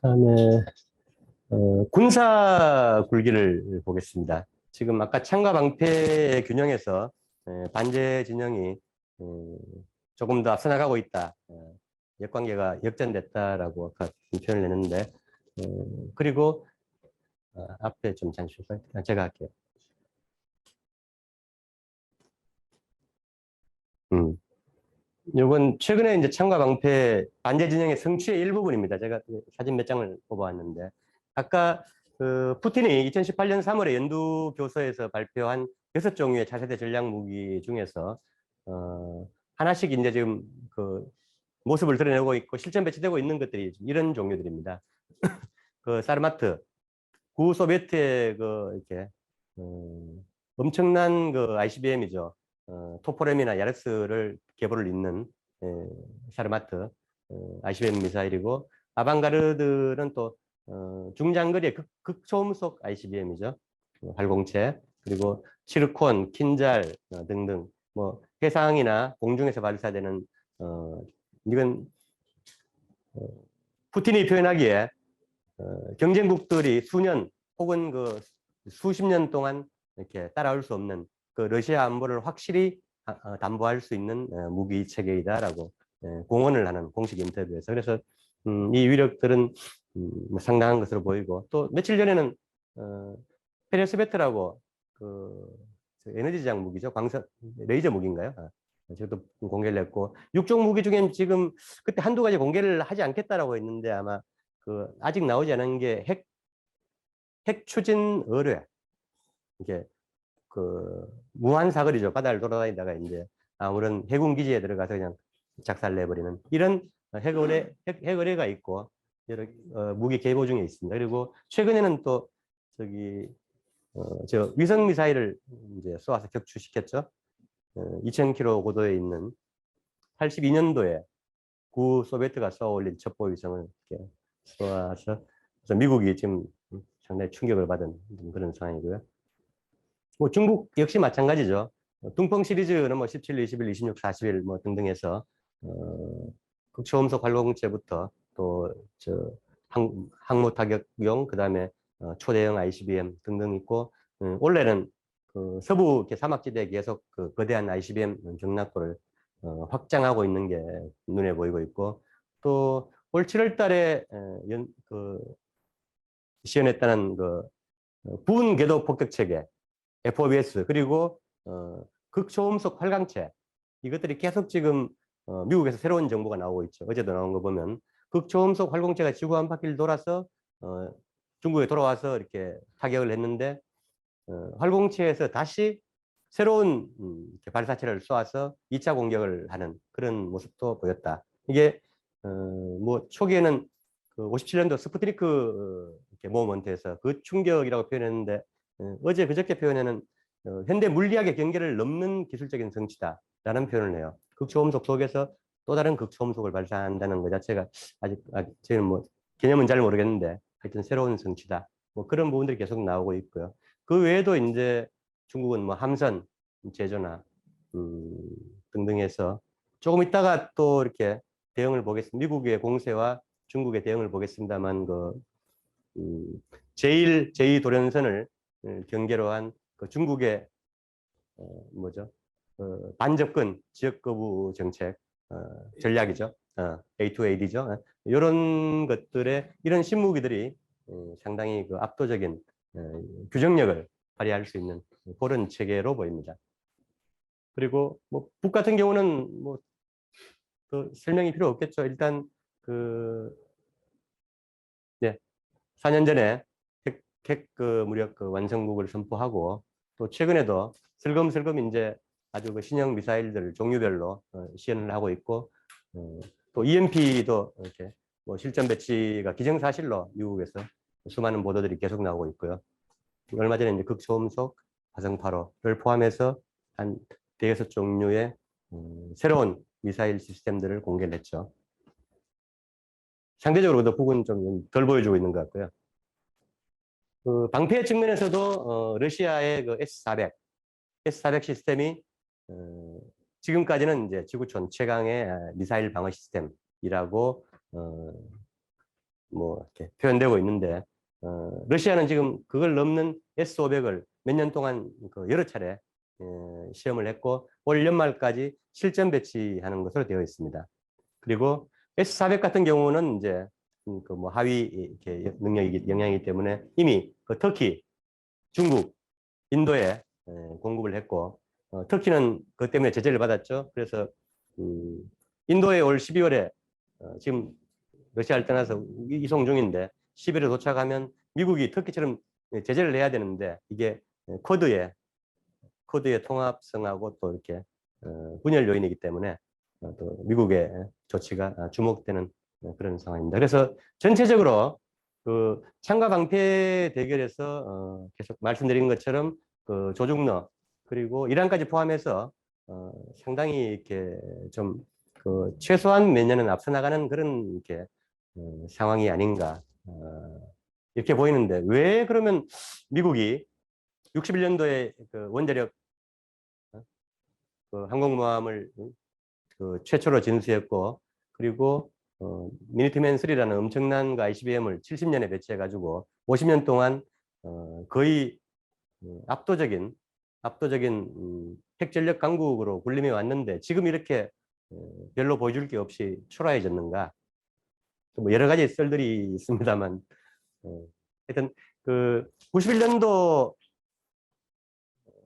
다음에 군사 굴기를 보겠습니다. 지금 아까 창과 방패의 균형에서 반제 진영이 조금 더 앞서 나가고 있다. 역관계가 역전됐다라고 아까 표현을 했는데 그리고 앞에 좀 잠시만요. 제가 할게요. 이건 최근에 이제 창과 방패 반제 진영의 성취의 일부분입니다. 제가 사진 몇 장을 뽑아왔는데 아까 그 푸틴이 2018년 3월에 연두 교서에서 발표한 6종류의 차세대 전략 무기 중에서 하나씩 이제 지금 그 모습을 드러내고 있고 실전 배치되고 있는 것들이 이런 종류들입니다. 그 사르마트, 구소비에트의 그 이렇게 엄청난 그 ICBM이죠. 토포렘이나 야르스를 계보를 잇는 사르마트 ICBM 미사일이고 아방가르드는 또 중장거리의 극초음속 ICBM이죠. 활공체 그리고 치르콘, 킨잘 등등 뭐 해상이나 공중에서 발사되는 이건 푸틴이 표현하기에 경쟁국들이 수년 혹은 그 수십 년 동안 이렇게 따라올 수 없는 그 러시아 안보를 확실히 담보할 수 있는 무기 체계이다라고 공언을 하는 공식 인터뷰에서 그래서 이 위력들은 뭐 상당한 것으로 보이고 또 며칠 전에는 페리오스베트라고 그 에너지장 무기죠 광선 레이저 무기인가요? 저도 공개를 했고 육종 무기 중엔 지금 그때 한두 가지 공개를 하지 않겠다라고 했는데 아마 그 아직 나오지 않은 게 핵 추진 의뢰 이게 그 무한 사거리죠. 바다를 돌아다니다가 이제 아무런 해군 기지에 들어가서 그냥 작살 내버리는 이런 핵 의뢰가 있고 여러 무기 계보 중에 있습니다. 그리고 최근에는 또 저기 저 위성 미사일을 이제 쏘아서 격추시켰죠. 2000km 고도에 있는 82년도에 구 소비에트가 쏘아올린 첩보 위성을 이렇게 쏘아서 그래서 미국이 지금 상당히 충격을 받은 그런 상황이고요. 뭐 중국 역시 마찬가지죠. 둥펑 시리즈는 뭐 17, 21, 26, 41 뭐 등등 해서 극초음속 활공체부터 또 저 항모 타격용 그다음에 초대형 ICBM 등등 있고 올해는 그 서부 이렇게 사막지대에 계속 그 거대한 ICBM 경락고를 확장하고 있는 게 눈에 보이고 있고 또 올 7월 달에 시연했다는 그 부분 궤도 폭격 체계 FOBS 그리고 극초음속 활강체 이것들이 계속 지금 미국에서 새로운 정보가 나오고 있죠. 어제도 나온 거 보면 극초음속 활공체가 지구 한 바퀴를 돌아서 중국에 돌아와서 이렇게 타격을 했는데 활공체에서 다시 새로운 발사체를 쏘아서 2차 공격을 하는 그런 모습도 보였다. 이게 뭐 초기에는 그 57년도 스푸트니크 모먼트에서 그 충격이라고 표현했는데 어제 그저께 표현에는 현대 물리학의 경계를 넘는 기술적인 성취다라는 표현을 해요. 극초음속 속에서 또 다른 극초음속을 발사한다는 것 자체가 아직 저희는 뭐 개념은 잘 모르겠는데 하여튼 새로운 성취다. 뭐 그런 부분들이 계속 나오고 있고요. 그 외에도 이제 중국은 뭐 함선 제조나 등등 해서 조금 있다가 또 이렇게 대응을 보겠습니다. 미국의 공세와 중국의 대응을 보겠습니다만 그 제2도련선을 경계로 한 그 중국의 뭐죠? 반접근 지역 거부 정책 전략이죠. A2AD죠. 이런 것들의 이런 신무기들이 상당히 그 압도적인 규정력을 발휘할 수 있는 그런 체계로 보입니다. 그리고 뭐 북 같은 경우는 뭐 그 설명이 필요 없겠죠. 일단 그 네, 4년 전에 핵 무력 그 완성국을 선포하고 또 최근에도 슬금슬금 이제 아주 그 신형 미사일들 종류별로 시연을 하고 있고 또 EMP도 이렇게 뭐 실전 배치가 기정사실로 미국에서 수많은 보도들이 계속 나오고 있고요. 얼마 전에 이제 극초음속 화성8호를 포함해서 한 대여섯 종류의 새로운 미사일 시스템들을 공개를 했죠. 상대적으로도 북은 좀 덜 보여주고 있는 것 같고요. 그 방패 측면에서도 러시아의 그 S400 시스템이 지금까지는 이제 지구촌 최강의 미사일 방어 시스템이라고 뭐 이렇게 표현되고 있는데, 러시아는 지금 그걸 넘는 S-500을 몇 년 동안 그 여러 차례 시험을 했고 올 연말까지 실전 배치하는 것으로 되어 있습니다. 그리고 S-400 같은 경우는 이제 그 뭐 하위 이렇게 영향이기 때문에 이미 그 터키, 중국, 인도에 공급을 했고, 터키는 그것 때문에 제재를 받았죠. 그래서 인도에 올 12월에 지금 러시아를 떠나서 이송 중인데 10일에 도착하면 미국이 터키처럼 제재를 해야 되는데 이게 코드의 통합성하고 또 이렇게 분열 요인이기 때문에 또 미국의 조치가 주목되는 그런 상황입니다. 그래서 전체적으로 그 창과 방패 대결에서 계속 말씀드린 것처럼 그 조중러 그리고 이란까지 포함해서 상당히 이렇게 좀 그 최소한 몇 년은 앞서 나가는 그런 이렇게 상황이 아닌가 이렇게 보이는데 왜 그러면 미국이 61년도에 그 원자력 그 항공모함을 그 최초로 진수했고 그리고 미니트맨 3라는 엄청난 그 ICBM을 70년에 배치해가지고 50년 동안 거의 압도적인 핵전력 강국으로 군림해 왔는데 지금 이렇게 별로 보여줄 게 없이 초라해졌는가? 뭐 여러 가지 썰들이 있습니다만 하여튼 그 91년도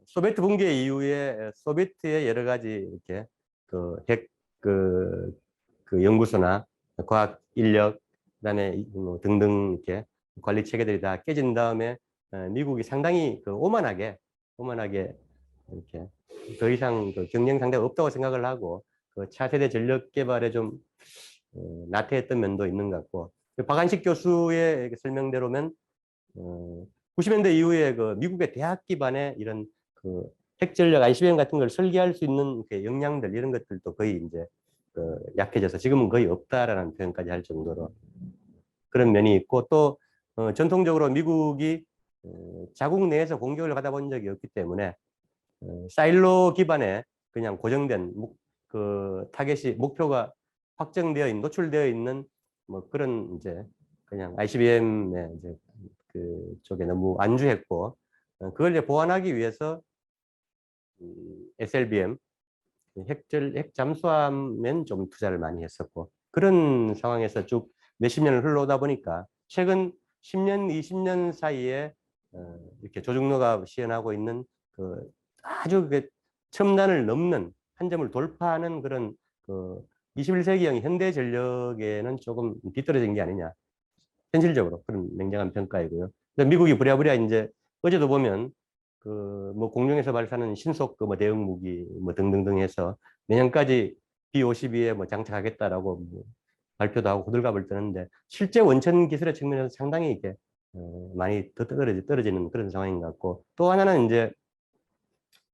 소비에트 붕괴 이후에 소비에트의 여러 가지 이렇게 그 핵 그 연구소나 과학 인력 그다음에 뭐 등등 이렇게 관리 체계들이 다 깨진 다음에 미국이 상당히 그 오만하게 이렇게 더 이상 그 경쟁 상대가 없다고 생각을 하고 그 차세대 전력 개발에 좀 나태했던 면도 있는 것 같고 박한식 교수의 설명대로면 90년대 이후에 그 미국의 대학 기반의 이런 그 핵전력 ICBM 같은 걸 설계할 수 있는 그 역량들 이런 것들도 거의 이제 그 약해져서 지금은 거의 없다라는 표현까지 할 정도로 그런 면이 있고 또 전통적으로 미국이 자국 내에서 공격을 받아본 적이 없기 때문에 사일로 기반의 그냥 고정된 그 타겟이 목표가 확정되어 있는 노출되어 있는 뭐 그런 이제 그냥 ICBM에 이제 그 쪽에 너무 안주했고 그걸 이제 보완하기 위해서 SLBM 핵 잠수함엔 좀 투자를 많이 했었고 그런 상황에서 쭉 몇십 년을 흘러오다 보니까 최근 10년, 20년 사이에 이렇게 조중로가 시연하고 있는 그 아주 그 첨단을 넘는 한 점을 돌파하는 그런 그 21세기형 현대 전력에는 조금 뒤떨어진 게 아니냐. 현실적으로 그런 냉정한 평가이고요. 미국이 부랴부랴 이제 어제도 보면 그 뭐 공중에서 발사하는 신속 그 뭐 대응 무기 뭐 등등등 해서 내년까지 B-52에 뭐 장착하겠다라고 뭐 발표도 하고 호들갑을 떠는데 실제 원천 기술의 측면에서 상당히 이렇게 많이 더 떨어지는 그런 상황인 것 같고 또 하나는 이제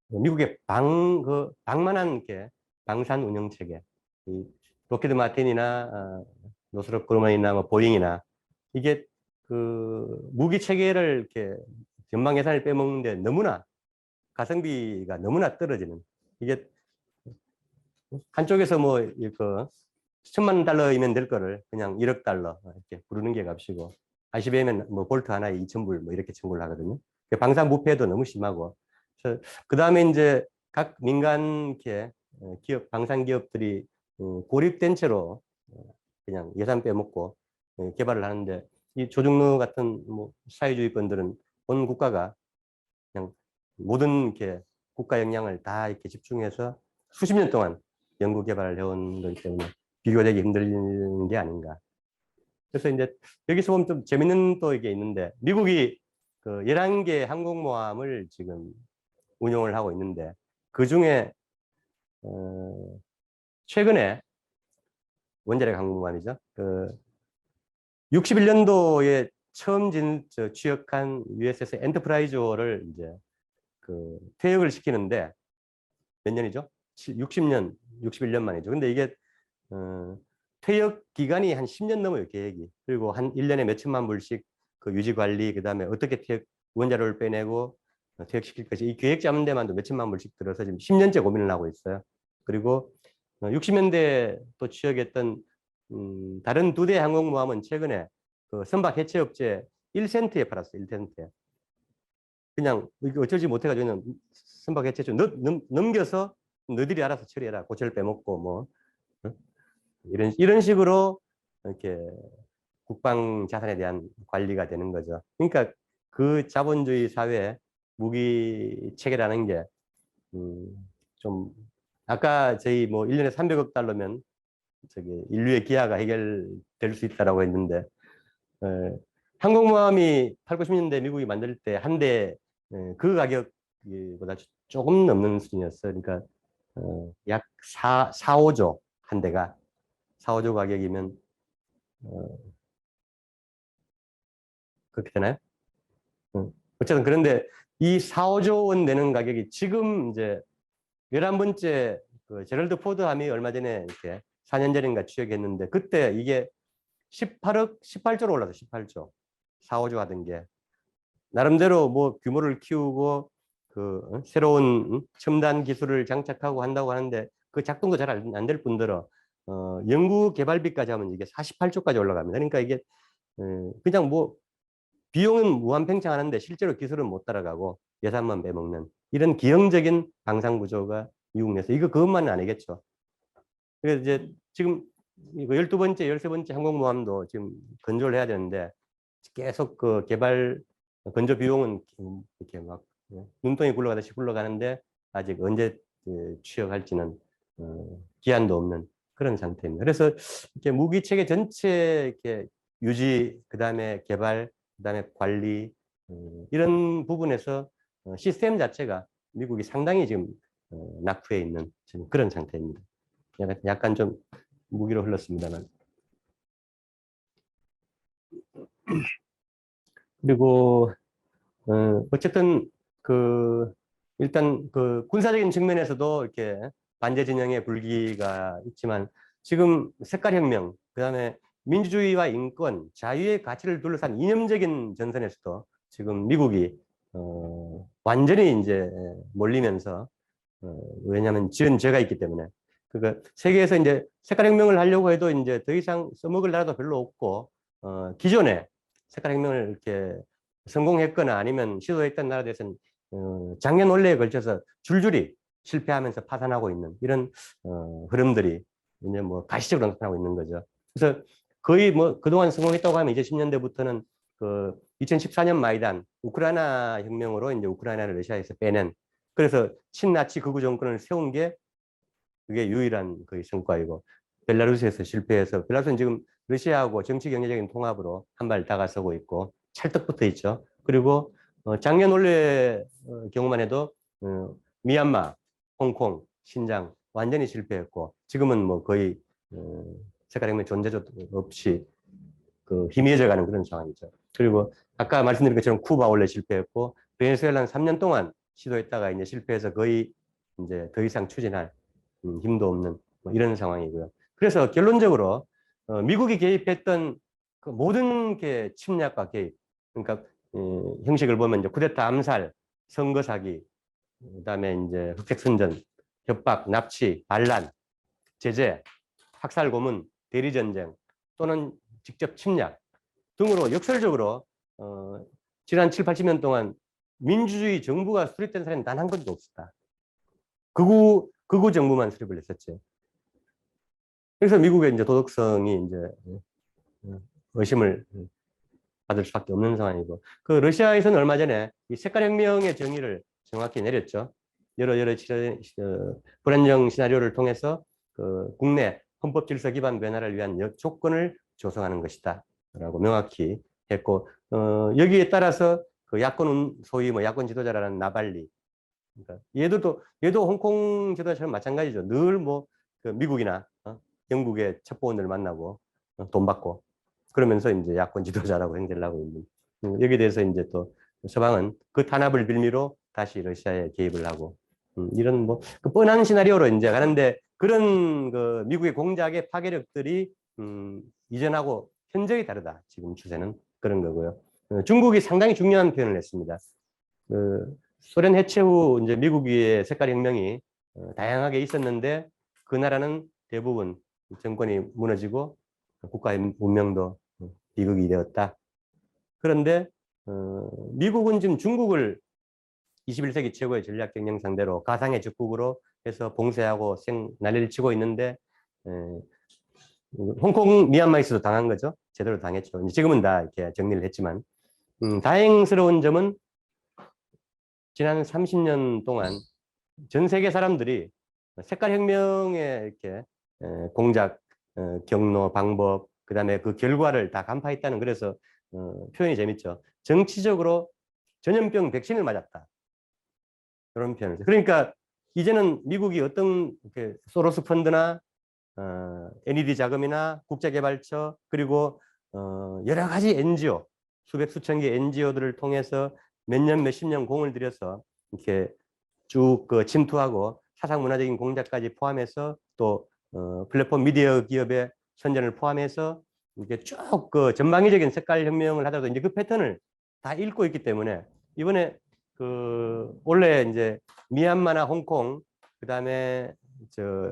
미국의 방만한 게 방산 운영 체계, 이 로키드 마틴이나 노스롭 그루먼이나 뭐 보잉이나 이게 그 무기 체계를 이렇게 전방 예산을 빼먹는데 너무나 가성비가 너무나 떨어지는 이게 한쪽에서 뭐 이거 1,000만 달러이면 될 거를 그냥 1억 달러 이렇게 부르는 게 값이고 ICBM은 뭐 볼트 하나에 2,000불 뭐 이렇게 청구를 하거든요. 방산 부패도 너무 심하고 그 다음에 이제 각 민간 기업 방산 기업들이 고립된 채로 그냥 예산 빼먹고 개발을 하는데 이 조중로 같은 뭐 사회주의권들은 본 국가가 그냥 모든 이렇게 국가 역량을 다 이렇게 집중해서 수십 년 동안 연구 개발을 해온 거기 때문에 비교되기 힘든 게 아닌가. 그래서 이제 여기서 보면 좀 재밌는 또 이게 있는데 미국이 그 11개 항공모함을 지금 운용을 하고 있는데 그 중에 최근에 원자력 항공모함이죠. 그 61년도에 처음 취역한 USS 엔터프라이즈호를 이제 그 퇴역을 시키는데 몇 년이죠? 60년, 61년 만이죠. 근데 이게 퇴역 기간이 한 10년 넘어요, 계획이. 그리고 한 1년에 몇 천만 불씩 그 유지 관리, 그다음에 어떻게 원자로를 빼내고 퇴역시킬 것이 이 계획 짜는 데만도 몇 천만 불씩 들어서 지금 10년째 고민을 하고 있어요. 그리고 60년대 또 취역했던 다른 두 대 항공모함은 최근에 그 선박 해체 업체 1센트에 팔았어요. 1센트에. 그냥 이거 어쩌지 못해가지고 선박 해체 좀 넘겨서 너희들이 알아서 처리해라. 고철 빼먹고 뭐 이런 식으로 이렇게 국방 자산에 대한 관리가 되는 거죠. 그러니까 그 자본주의 사회 무기 체계라는 게 좀 아까 저희 뭐 1년에 300억 달러면 저기 인류의 기아가 해결될 수 있다라고 했는데 항공모함이 8, 90년대 미국이 만들 때 한 대 그 가격보다 조금 넘는 수준이었어요. 그러니까 약 5조 한 대가 5조 가격이면 그렇게 되나요? 어쨌든 그런데 이 4, 5조 원 되는 가격이 지금 이제 11번째 그 제럴드 포드함이 얼마 전에 이렇게 4년 전인가 취역했는데 그때 이게 18조로 올라서 18조. 4, 5조 하던 게 나름대로 뭐 규모를 키우고 그 새로운 첨단 기술을 장착하고 한다고 하는데 그 작동도 잘 안 될 뿐더러 연구 개발비까지 하면 이게 48조까지 올라갑니다. 그러니까 이게 그냥 뭐 비용은 무한팽창하는데 실제로 기술은 못 따라가고 예산만 빼먹는 이런 기형적인 방산 구조가 미국 내에서 이거 그것만은 아니겠죠. 그래서 이제 지금 이거 12번째, 13번째 항공모함도 지금 건조를 해야 되는데 계속 그 개발 건조 비용은 이렇게 막 눈덩이 굴러가듯이 굴러가는데 아직 언제 취역할지는 기한도 없는 그런 상태입니다. 그래서 이렇게 무기 체계 전체 이렇게 유지, 그다음에 개발, 그다음에 관리 이런 부분에서 시스템 자체가 미국이 상당히 지금 낙후해 있는 지금 그런 상태입니다. 약간 좀 무기로 흘렀습니다만. 그리고 어쨌든 그 일단 그 군사적인 측면에서도 이렇게 반제 진영의 불기가 있지만 지금 색깔혁명, 그다음에 민주주의와 인권, 자유의 가치를 둘러싼 이념적인 전선에서도 지금 미국이 완전히 이제 몰리면서 왜냐하면 지은 죄가 있기 때문에 그러니까 세계에서 이제 색깔혁명을 하려고 해도 이제 더 이상 써먹을 나라도 별로 없고 기존에 색깔혁명을 이렇게 성공했거나 아니면 시도했던 나라들에서는 장년 원래에 걸쳐서 줄줄이 실패하면서 파산하고 있는 이런 흐름들이 이제 뭐 가시적으로 나타나고 있는 거죠. 그래서 거의 뭐 그동안 성공했다고 하면 이제 10년대부터는 그 2014년 마이단 우크라이나 혁명으로 이제 우크라이나를 러시아에서 빼낸 그래서 친나치 극우 정권을 세운 게 그게 유일한 거의 성과이고 벨라루스에서 실패해서 벨라루스는 지금 러시아하고 정치 경제적인 통합으로 한 발 다가서고 있고 찰떡 붙어 있죠. 그리고 작년 원래 경우만 해도 미얀마, 홍콩, 신장 완전히 실패했고 지금은 뭐 거의 색깔혁명 존재도 없이 그 희미해져가는 그런 상황이죠. 그리고 아까 말씀드린 것처럼 쿠바 원래 실패했고 베네수엘라는 3년 동안 시도했다가 이제 실패해서 거의 이제 더 이상 추진할 힘도 없는 뭐 이런 상황이고요. 그래서 결론적으로 미국이 개입했던 그 모든 게 침략과 개입, 그러니까 형식을 보면 이제 쿠데타 암살, 선거 사기, 그다음에 이제 흑색 선전, 협박, 납치, 반란, 제재, 학살 고문, 대리 전쟁 또는 직접 침략 등으로 역설적으로 지난 7, 80년 동안 민주주의 정부가 수립된 사례는 단 한 번도 없었다. 극우 정부만 수립을 했었죠. 그래서 미국의 이제 도덕성이 이제 의심을 받을 수밖에 없는 상황이고, 그 러시아에서는 얼마 전에 이 색깔혁명의 정의를 정확히 내렸죠. 여러 불안정 시나리오를 통해서 그 국내 헌법 질서 기반 변화를 위한 조건을 조성하는 것이다라고 명확히 했고, 여기에 따라서 그 야권 소위 뭐 야권 지도자라는 나발리, 그러니까 얘도 홍콩 지도자처럼 마찬가지죠. 늘 뭐 그 미국이나 영국의 첩보원들을 만나고 돈 받고 그러면서 이제 야권 지도자라고 행세를 하고 있는 여기에 대해서 이제 또 서방은 그 탄압을 빌미로 다시 러시아에 개입을 하고 이런 뭐 그 뻔한 시나리오로 이제 가는데 그런 그 미국의 공작의 파괴력들이 이전하고 현저히 다르다. 지금 추세는 그런 거고요. 중국이 상당히 중요한 표현을 했습니다. 그 소련 해체 후 이제 미국의 색깔혁명이 다양하게 있었는데 그 나라는 대부분 정권이 무너지고 국가의 운명도 비극이 되었다. 그런데 미국은 지금 중국을 21세기 최고의 전략 경쟁 상대로 가상의 적국으로 해서 봉쇄하고 난리를 치고 있는데 홍콩, 미얀마에서도 당한 거죠. 제대로 당했죠. 지금은 다 이렇게 정리를 했지만 다행스러운 점은 지난 30년 동안 전 세계 사람들이 색깔혁명의 이렇게 공작, 경로, 방법, 그다음에 그 결과를 다 간파했다는 그래서 표현이 재밌죠. 정치적으로 전염병 백신을 맞았다. 그런 표현을. 그러니까 이제는 미국이 어떤 소로스 펀드나 NED 자금이나 국제개발처 그리고 여러 가지 NGO 수백 수천 개 NGO들을 통해서 몇 년 몇십 년 공을 들여서 이렇게 쭉 침투하고 사상 문화적인 공작까지 포함해서 또 플랫폼 미디어 기업의 선전을 포함해서 이렇게 쭉 전방위적인 색깔 혁명을 하더라도 이제 그 패턴을 다 읽고 있기 때문에 이번에 원래 이제 미얀마나 홍콩 그다음에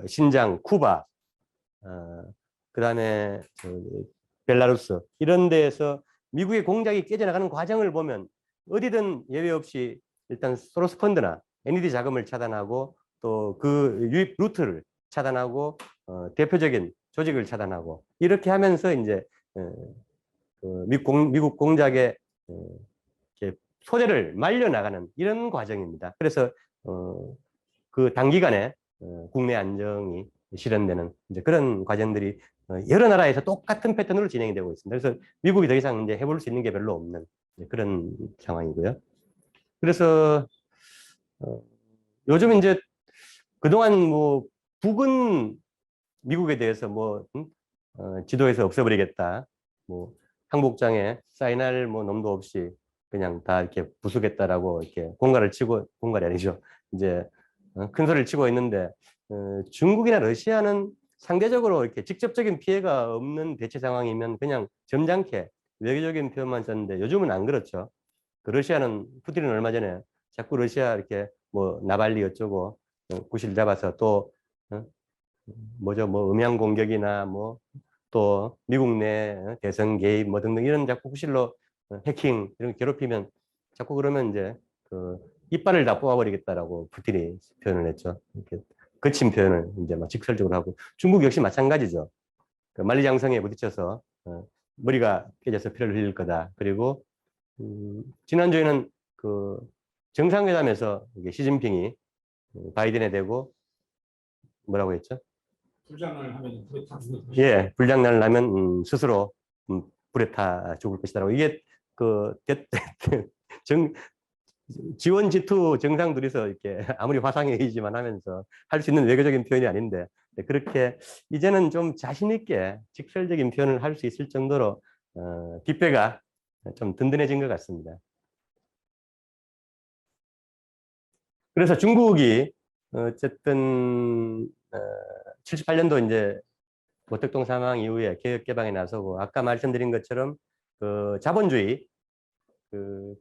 신장, 쿠바 그다음에 벨라루스 이런 데에서 미국의 공작이 깨져나가는 과정을 보면 어디든 예외 없이 일단 소로스 펀드나 NED 자금을 차단하고 또 그 유입 루트를 차단하고 대표적인 조직을 차단하고 이렇게 하면서 이제 미국 공작의 소재를 말려나가는 이런 과정입니다. 그래서 그 단기간에 국내 안정이 실현되는 이제 그런 과정들이 여러 나라에서 똑같은 패턴으로 진행이 되고 있습니다. 그래서 미국이 더 이상 이제 해볼 수 있는 게 별로 없는 그런 상황이고요. 그래서 요즘 이제 그동안 뭐 북은 미국에 대해서 뭐 지도에서 없애버리겠다, 뭐 항복장에 사인할 뭐 놈도 없이 그냥 다 이렇게 부수겠다라고 이렇게 공갈이 아니죠. 이제 큰 소리를 치고 있는데 중국이나 러시아는 상대적으로 이렇게 직접적인 피해가 없는 대체 상황이면 그냥 점잖게 외교적인 표현만 썼는데 요즘은 안 그렇죠. 그 러시아는 푸틴은 얼마 전에 자꾸 러시아 이렇게 뭐 나발리 어쩌고 구실 잡아서 또 뭐죠 뭐 음양 공격이나 뭐 또 미국 내 대선 개입 뭐 등등 이런 자꾸 구실로 해킹 이런 괴롭히면 자꾸 그러면 이제 이빨을 다 뽑아버리겠다라고 푸틴이 표현을 했죠. 이렇게 거친 표현을 이제 막 직설적으로 하고 중국 역시 마찬가지죠. 만리장성에 부딪혀서 머리가 깨져서 피를 흘릴 거다. 그리고 지난주에는 정상회담에서 시진핑이 바이든에 대고 뭐라고 했죠? 불장난을 하면 불에 타 죽을 것이다. 예, 불장난을 하면 스스로 불에 타 죽을 것이다라고 이게 지원 G2 정상 둘이서 이렇게 아무리 화상회의지만 하면서 할 수 있는 외교적인 표현이 아닌데 그렇게 이제는 좀 자신 있게 직설적인 표현을 할 수 있을 정도로 뒷배가 좀 든든해진 것 같습니다. 그래서 중국이 어쨌든 78년도 이제 모택동 사망 이후에 개혁 개방에 나서고 아까 말씀드린 것처럼 자본주의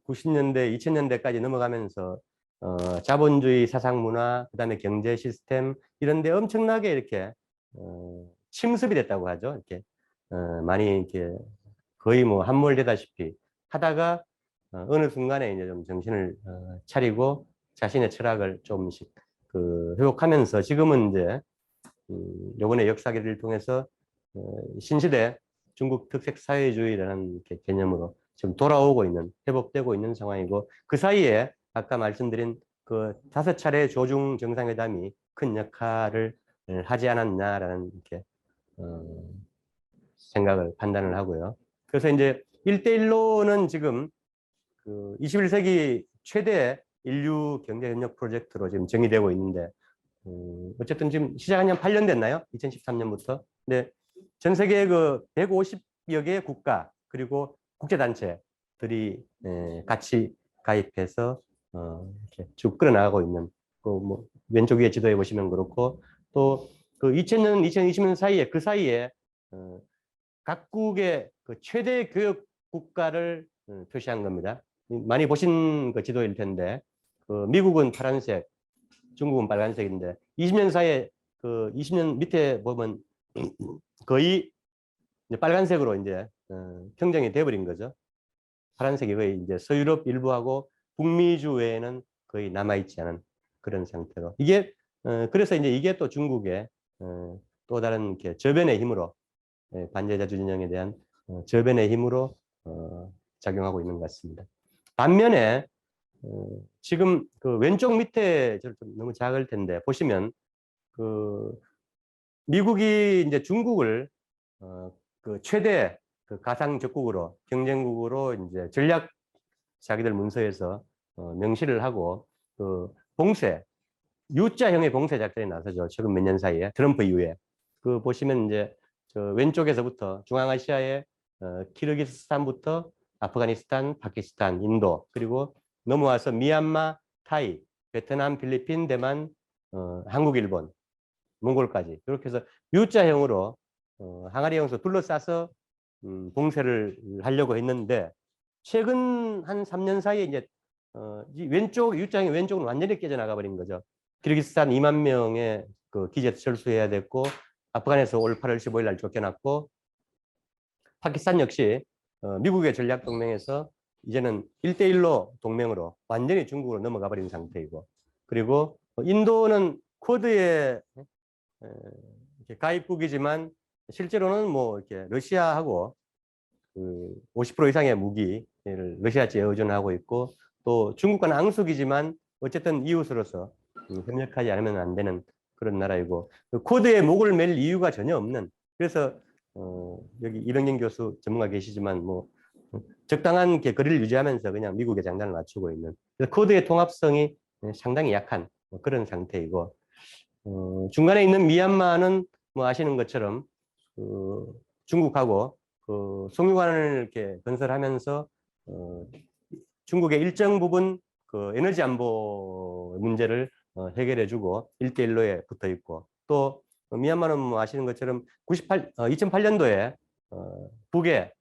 90년대, 2000년대까지 넘어가면서 자본주의 사상 문화, 그다음에 경제 시스템 이런 데 엄청나게 이렇게 침습이 됐다고 하죠. 이렇게 많이 이렇게 거의 뭐 함몰되다시피 하다가 어느 순간에 이제 좀 정신을 차리고 자신의 철학을 조금씩 회복하면서 지금은 이제 요번에 역사기를 통해서 신시대 중국 특색 사회주의라는 개념으로 지금 돌아오고 있는, 회복되고 있는 상황이고 그 사이에 아까 말씀드린 5차례 조중 정상회담이 큰 역할을 하지 않았나라는 이렇게 생각을 판단을 하고요. 그래서 이제 1대1로는 지금 21세기 최대 인류 경제협력 프로젝트로 지금 정의되고 있는데 어쨌든 지금 시작한 지 8년 됐나요? 2013년부터. 근데 전 세계 150여 개의 국가 그리고 국제단체들이 같이 가입해서 이렇게 쭉 끌어나가고 있는 뭐 왼쪽 위에 지도에 보시면 그렇고 또 2000년, 2020년 사이에 그 사이에 각국의 최대 교육 국가를 표시한 겁니다. 많이 보신 지도일 텐데 미국은 파란색, 중국은 빨간색인데 20년 사이에 20년 밑에 보면 거의 이제 빨간색으로 이제 평정이 돼버린 거죠. 파란색이 거의 이제 서유럽 일부하고 북미주 외에는 거의 남아있지 않은 그런 상태로. 이게, 그래서 이제 이게 또 중국의 또 다른 이렇게 저변의 힘으로, 반제자주 진영에 대한 저변의 힘으로 작용하고 있는 것 같습니다. 반면에, 지금 그 왼쪽 밑에 좀 너무 작을 텐데, 보시면, 그, 미국이 이제 중국을, 그 최대 그 가상 적국으로, 경쟁국으로 이제 전략 자기들 문서에서 명시를 하고, 그 봉쇄, U자형의 봉쇄 작전에 나서죠. 최근 몇 년 사이에 트럼프 이후에 그 보시면 이제 저 왼쪽에서부터 중앙아시아의 키르기스스탄부터 아프가니스탄, 파키스탄, 인도 그리고 넘어와서 미얀마, 타이, 베트남, 필리핀, 대만, 한국, 일본, 몽골까지 이렇게 해서 U자형으로 항아리 형성 둘러싸서 봉쇄를 하려고 했는데 최근 한 3년 사이에 이제 이 왼쪽 U자형의 왼쪽은 완전히 깨져나가 버린 거죠. 키르기스탄 2만 명의 그 기지에서 철수해야 됐고 아프간에서 올 8월 15일 날 쫓겨났고 파키스탄 역시 미국의 전략 동맹에서 이제는 1대1로 동맹으로 완전히 중국으로 넘어가 버린 상태이고 그리고 인도는 쿼드의 가입국이지만 실제로는 뭐 이렇게 러시아하고 그 50% 이상의 무기를 러시아제에 의존하고 있고 또 중국과는 앙숙이지만 어쨌든 이웃으로서 협력하지 않으면 안 되는 그런 나라이고 그 쿼드에 목을 맬 이유가 전혀 없는 그래서 여기 이병경 교수 전문가 계시지만 뭐 적당한 이렇게 거리를 유지하면서 그냥 미국의 장단을 맞추고 있는 그래서 쿼드의 통합성이 상당히 약한 뭐 그런 상태이고 중간에 있는 미얀마는 뭐 아시는 것처럼 그 중국하고 그 송유관을 이렇게 건설하면서 중국의 일정 부분 그 에너지 안보 문제를 해결해주고 1대1로에 붙어 있고 또 미얀마는 뭐 아시는 것처럼 2008년도에 북의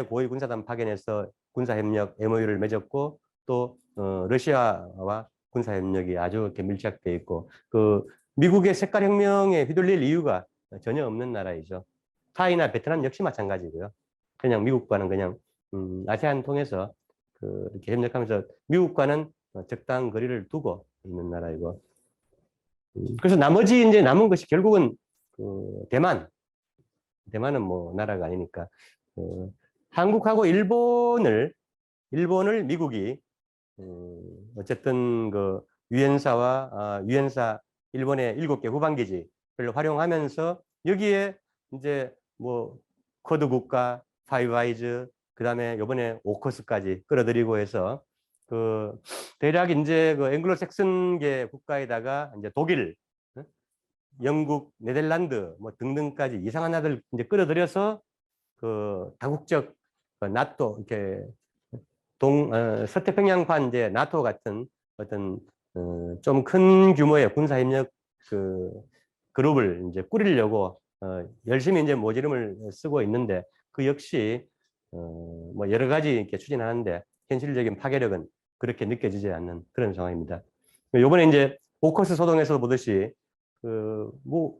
고위 군사단 파견해서 군사협력 MOU를 맺었고 또 러시아와 군사협력이 아주 이렇게 밀착돼 있고 그 미국의 색깔혁명에 휘둘릴 이유가 전혀 없는 나라이죠. 타이나 베트남 역시 마찬가지고요. 그냥 미국과는 그냥 아세안 통해서 이렇게 협력하면서 미국과는 적당한 거리를 두고 있는 나라이고. 그래서 나머지 이제 남은 것이 결국은 대만은 뭐 나라가 아니니까 한국하고 일본을 미국이 어쨌든 그 유엔사 일본의 7개 후방기지를 활용하면서 여기에 이제 뭐 쿼드 국가, 파이브 아이즈, 그다음에 이번에 오커스까지 끌어들이고 해서 그 대략 이제 그 앵글로색슨계 국가에다가 이제 독일, 영국, 네덜란드 뭐 등등까지 이상한 나라들 이제 끌어들여서 그 다국적 나토 이렇게 서태평양판 이제 나토 같은 어떤 좀 큰 규모의 군사협력 그 그룹을 이제 꾸리려고 열심히 이제 모지름을 쓰고 있는데 그 역시 뭐 여러 가지 이렇게 추진하는데 현실적인 파괴력은 그렇게 느껴지지 않는 그런 상황입니다. 이번에 이제 오커스 소동에서 보듯이 그 뭐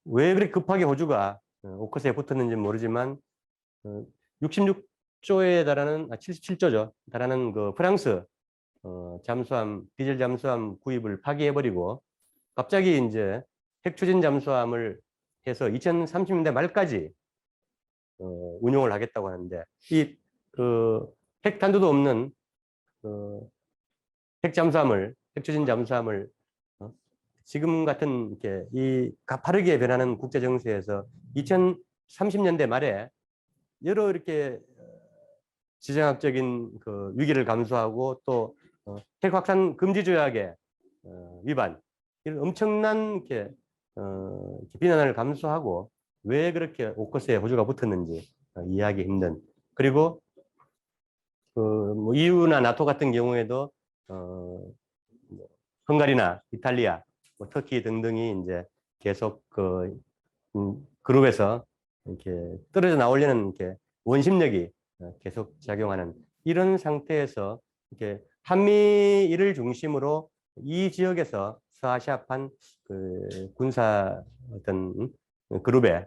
왜 그렇게 급하게 호주가 오커스에 붙었는지 모르지만 66조에 달하는 77조죠. 달하는 그 프랑스 잠수함 디젤 잠수함 구입을 파기해버리고 갑자기 이제 핵 추진 잠수함을 해서 2030년대 말까지 운용을 하겠다고 하는데 이 핵 탄두도 없는 핵 추진 잠수함을 지금 같은 이렇게 이 가파르게 변하는 국제 정세에서 2030년대 말에 여러 이렇게 지정학적인 그 위기를 감수하고 또 핵 확산 금지 조약의 위반 이런 엄청난 이렇게 비난을 감수하고 왜 그렇게 오커스에 호주가 붙었는지 이해하기 힘든 그리고 뭐 EU나 나토 같은 경우에도 뭐 헝가리나 이탈리아, 뭐 터키 등등이 이제 계속 그룹에서 이렇게 떨어져 나오려는 이렇게 원심력이 계속 작용하는 이런 상태에서 이렇게 한미일을 중심으로 이 지역에서 서아시아판 그 군사 어떤 그룹에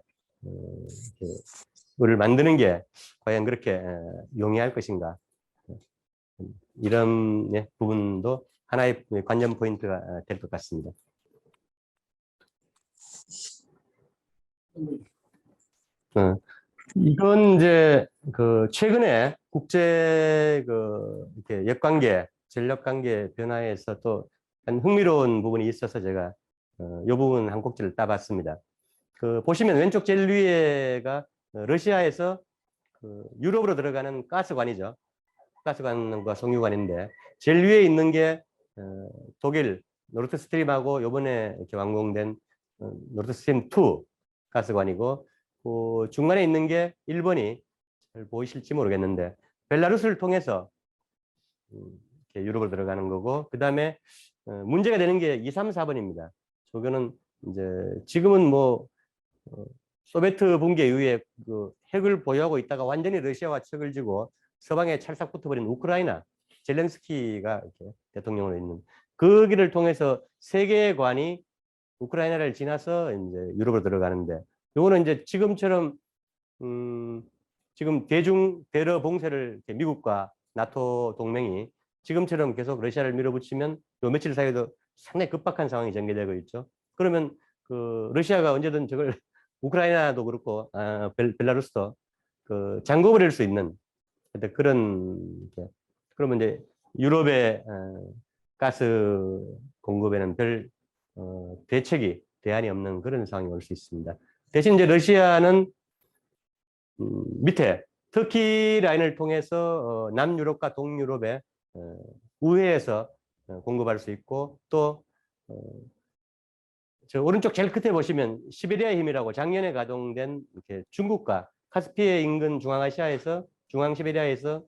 만드는 게 과연 그렇게 용이할 것인가. 이런 부분도 하나의 관전 포인트가 될 것 같습니다. 이건 이제 그 최근에 국제 이렇게 역관계, 전력관계 변화에서 또 한 흥미로운 부분이 있어서 제가 이 부분 한 꼭지를 따봤습니다. 보시면 왼쪽 제일 위에가 러시아에서 유럽으로 들어가는 가스관이죠. 가스관과 송유관인데 제일 위에 있는 게 독일 노르드스트림하고 이번에 이렇게 완공된 노르드스트림 2 가스관이고 그 중간에 있는 게 일본이 잘 보이실지 모르겠는데 벨라루스를 통해서 이렇게 유럽으로 들어가는 거고 그 다음에 문제가 되는 게 2, 3, 4번입니다. 저거는 이제 지금은 뭐 소비에트 붕괴 이후에 그 핵을 보유하고 있다가 완전히 러시아와 척을 지고 서방에 찰싹 붙어버린 우크라이나 젤렌스키가 이렇게 대통령으로 있는 그 길을 통해서 세계관이 우크라이나를 지나서 이제 유럽으로 들어가는데 요거는 이제 지금처럼 지금 대러 봉쇄를 미국과 나토 동맹이 지금처럼 계속 러시아를 밀어붙이면 요 며칠 사이에도 상당히 급박한 상황이 전개되고 있죠. 그러면 그 러시아가 언제든 저걸 우크라이나도 그렇고 벨라루스도 잠궈버릴 수 있는 그런 그러면 이제 유럽의 가스 공급에는 별 대안이 없는 그런 상황이 올 수 있습니다. 대신 이제 러시아는 밑에 터키 라인을 통해서 남유럽과 동유럽의 우회에서 공급할 수 있고 또 저 오른쪽 제일 끝에 보시면 시베리아 힘이라고 작년에 가동된 이렇게 중국과 카스피해 인근 중앙아시아에서 중앙 시베리아에서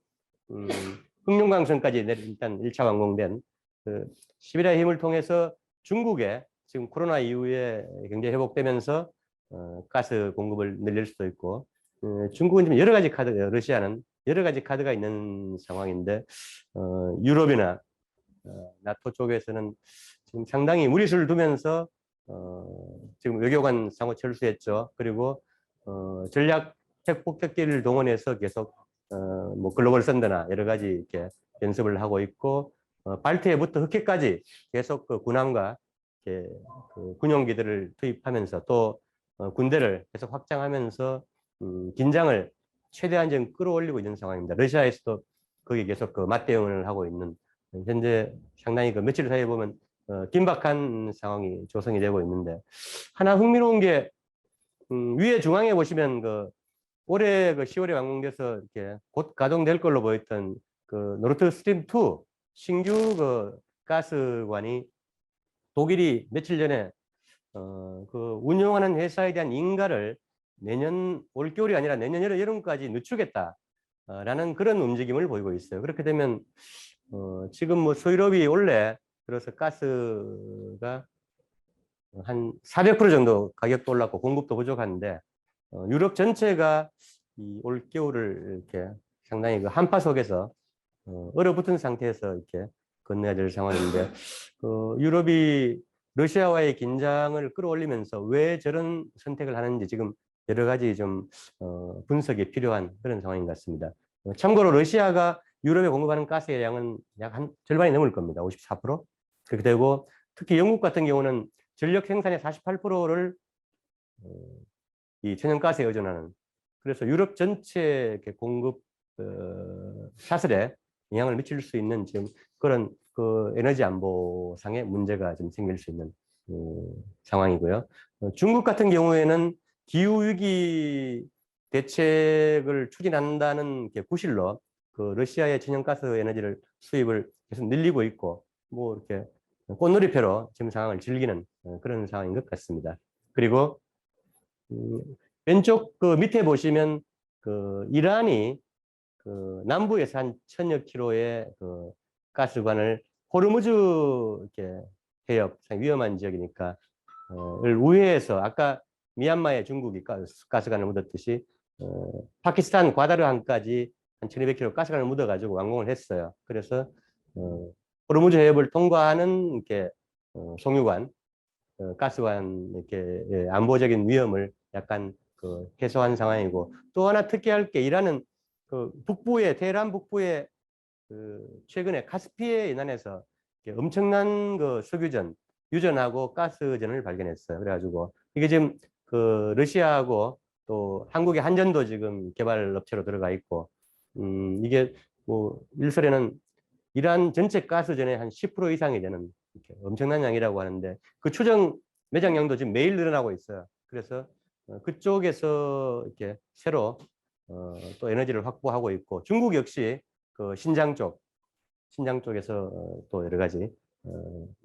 흑룡강선까지 일단 1차 완공된 시베리아 힘을 통해서 중국에 지금 코로나 이후에 경제 회복되면서 가스 공급을 늘릴 수도 있고 중국은 지금 여러 가지 카드, 러시아는 여러 가지 카드가 있는 상황인데 유럽이나 나토 쪽에서는 지금 상당히 무리수를 두면서 지금 외교관 상호 철수했죠. 그리고 전략 핵폭격기를 동원해서 계속 뭐 글로벌 썬더나 여러 가지 이렇게 연습을 하고 있고 발트해부터 흑해까지 계속 그 군함과 이렇게 그 군용기들을 투입하면서 또 군대를 계속 확장하면서 긴장을 최대한 좀 끌어올리고 있는 상황입니다. 러시아에서도 거기 계속 그 맞대응을 하고 있는 현재 상당히 그 며칠 사이에 보면 긴박한 상황이 조성이 되고 있는데 하나 흥미로운 게 위에 중앙에 보시면 그 올해 그 10월에 완공돼서 이렇게 곧 가동될 걸로 보였던 그 노르드 스트림 2 신규 그 가스관이 독일이 며칠 전에 그 운영하는 회사에 대한 인가를 내년 올겨울이 아니라 내년 여름까지 늦추겠다라는 그런 움직임을 보이고 있어요. 그렇게 되면 지금 뭐 서유럽이 원래 그래서 가스가 한 400% 정도 가격도 올랐고 공급도 부족한데 유럽 전체가 이 올겨울을 이렇게 상당히 그 한파 속에서 얼어붙은 상태에서 이렇게 건너야 될 상황인데 유럽이 러시아와의 긴장을 끌어올리면서 왜 저런 선택을 하는지 지금 여러 가지 좀 분석이 필요한 그런 상황인 것 같습니다. 참고로 러시아가 유럽에 공급하는 가스의 양은 약 한 절반이 넘을 겁니다. 54%. 그렇게 되고 특히 영국 같은 경우는 전력 생산의 48%를 이 천연가스에 의존하는 그래서 유럽 전체 공급 사슬에 영향을 미칠 수 있는 지금 그런 그 에너지 안보상의 문제가 좀 생길 수 있는 상황이고요. 중국 같은 경우에는 기후위기 대책을 추진한다는 구실로 그 러시아의 천연가스 에너지를 수입을 계속 늘리고 있고 뭐 이렇게 꽃놀이표로 지금 상황을 즐기는 그런 상황인 것 같습니다. 그리고 왼쪽 그 밑에 보시면 그 이란이 그 남부에서 한 1000여 킬로의 그 가스관을 호르무즈 이렇게 해협 위험한 지역이니까 을 우회해서 아까 미얀마의 중국이 가스관을 묻었듯이 파키스탄 과다르항까지 한 1200km 가스관을 묻어가지고 완공을 했어요. 그래서 호르무즈 해협을 통과하는 이렇게 송유관, 가스관 이렇게 안보적인 위험을 약간 그 해소한 상황이고, 또 하나 특이할 게 이란은 그 북부에 테헤란 북부에 그 최근에 카스피해 연안에서 엄청난 그 석유전 유전하고 가스전을 발견했어요. 그래가지고 이게 지금 그 러시아하고 또 한국의 한전도 지금 개발 업체로 들어가 있고, 이게 뭐 일설에는 이란 전체 가스전의 한 10% 이상이 되는 이렇게 엄청난 양이라고 하는데, 그 추정 매장량도 지금 매일 늘어나고 있어요. 그래서 그쪽에서 이렇게 새로 또 에너지를 확보하고 있고, 중국 역시 그 신장 쪽에서 또 여러 가지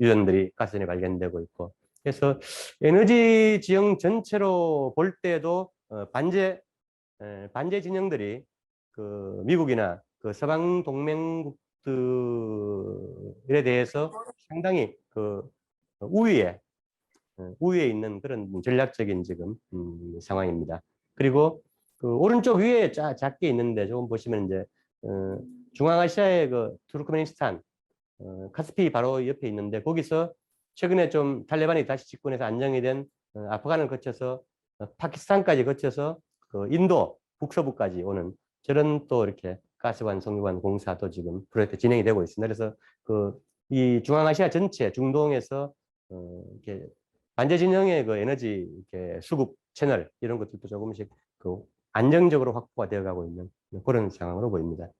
유전들이 가스전에 발견되고 있고, 그래서 에너지 지형 전체로 볼 때도 반제 진영들이 그 미국이나 그 서방 동맹국들에 대해서 상당히 그 우위에 있는 그런 전략적인 지금 상황입니다. 그리고 그 오른쪽 위에 작게 있는데 조금 보시면 이제 중앙아시아의 그 투르크메니스탄, 카스피 바로 옆에 있는데, 거기서 최근에 좀 탈레반이 다시 집권해서 안정이 된 아프간을 거쳐서 파키스탄까지 거쳐서 그 인도 북서부까지 오는 저런 또 이렇게 가스관 송유관 공사도 지금 프로젝트 진행이 되고 있습니다. 그래서 그 이 중앙아시아 전체 중동에서 이렇게 반제 진영의 그 에너지 이렇게 수급 채널 이런 것들도 조금씩 그 안정적으로 확보가 되어 가고 있는 그런 상황으로 보입니다.